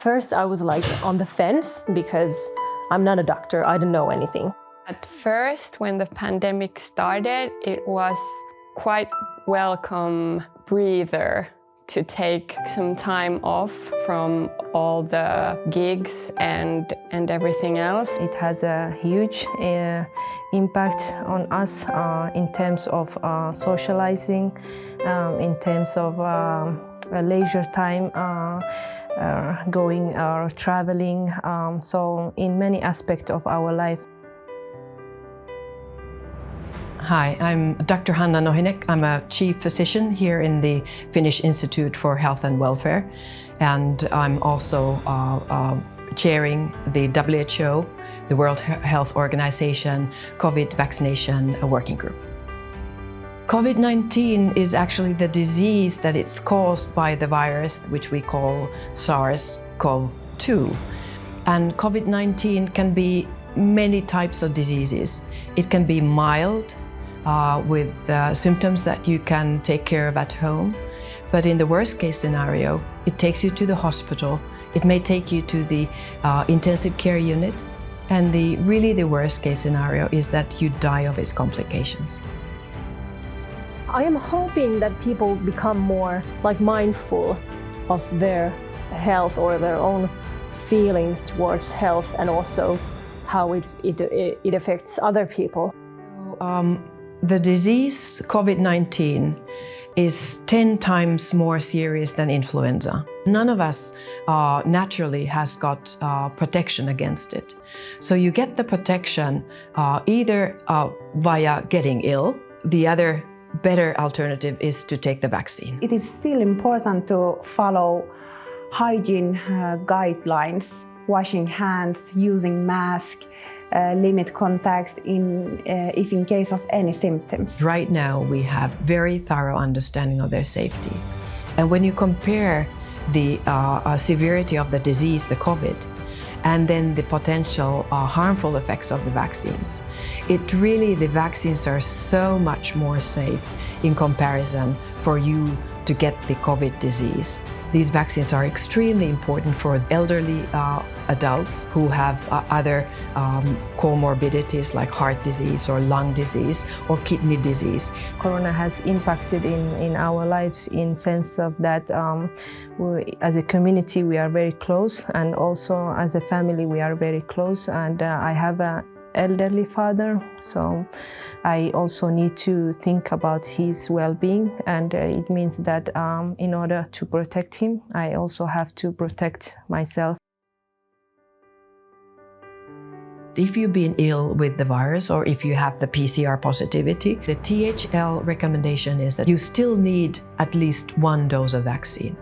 first I was like on the fence because I'm not a doctor, I don't know anything. At first, when the pandemic started, it was quite welcome breather to take some time off from all the gigs and everything else. It has a huge impact on us in terms of socializing, in terms of leisure time, going or traveling, so in many aspects of our life. Hi, I'm Dr. Hanna Nohynek. I'm a chief physician here in the Finnish Institute for Health and Welfare, and I'm also chairing the WHO, the World Health Organization, COVID vaccination working group. COVID-19 is actually the disease that is caused by the virus, which we call SARS-CoV-2. And COVID-19 can be many types of diseases. It can be mild, with symptoms that you can take care of at home. But in the worst case scenario, it takes you to the hospital. It may take you to the intensive care unit. And really the worst case scenario is that you die of its complications. I am hoping that people become more mindful of their health or their own feelings towards health and also how it affects other people. The disease COVID-19 is 10 times more serious than influenza. None of us naturally has got protection against it. So you get the protection either via getting ill. The other better alternative is to take the vaccine. It is still important to follow hygiene guidelines, washing hands, using mask, limit contact if in case of any symptoms. Right now we have very thorough understanding of their safety. And when you compare the severity of the disease, the COVID, and then the potential harmful effects of the vaccines, the vaccines are so much more safe in comparison for you to get the COVID disease. These vaccines are extremely important for elderly adults who have other comorbidities like heart disease or lung disease or kidney disease. Corona has impacted in our lives in sense of that as a community we are very close, and also as a family we are very close, and I have an elderly father, so I also need to think about his well-being, and it means that in order to protect him, I also have to protect myself. If you've been ill with the virus or if you have the PCR positivity, the THL recommendation is that you still need at least 1 dose of vaccine.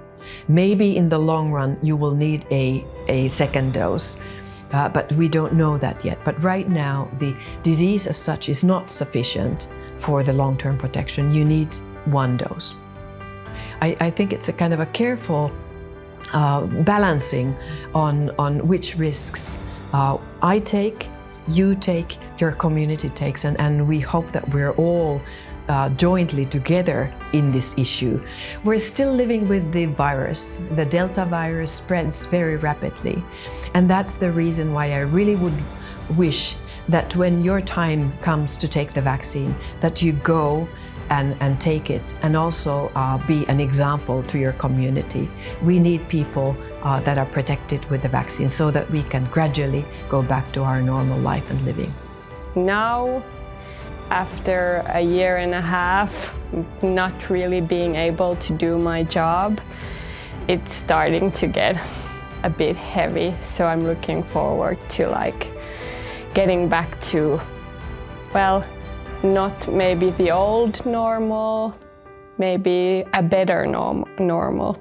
Maybe in the long run you will need a second dose. But we don't know that yet. But right now, the disease as such is not sufficient for the long-term protection. You need 1 dose. I think it's a kind of a careful balancing on which risks I take, you take, your community takes, and we hope that we're all jointly together in this issue. We're still living with the virus. The Delta virus spreads very rapidly. And that's the reason why I really would wish that when your time comes to take the vaccine, that you go and take it, and also be an example to your community. We need people that are protected with the vaccine so that we can gradually go back to our normal life and living. Now, after a year and a half not really being able to do my job, it's starting to get a bit heavy. So I'm looking forward to getting back to, well, not maybe the old normal, maybe a better normal.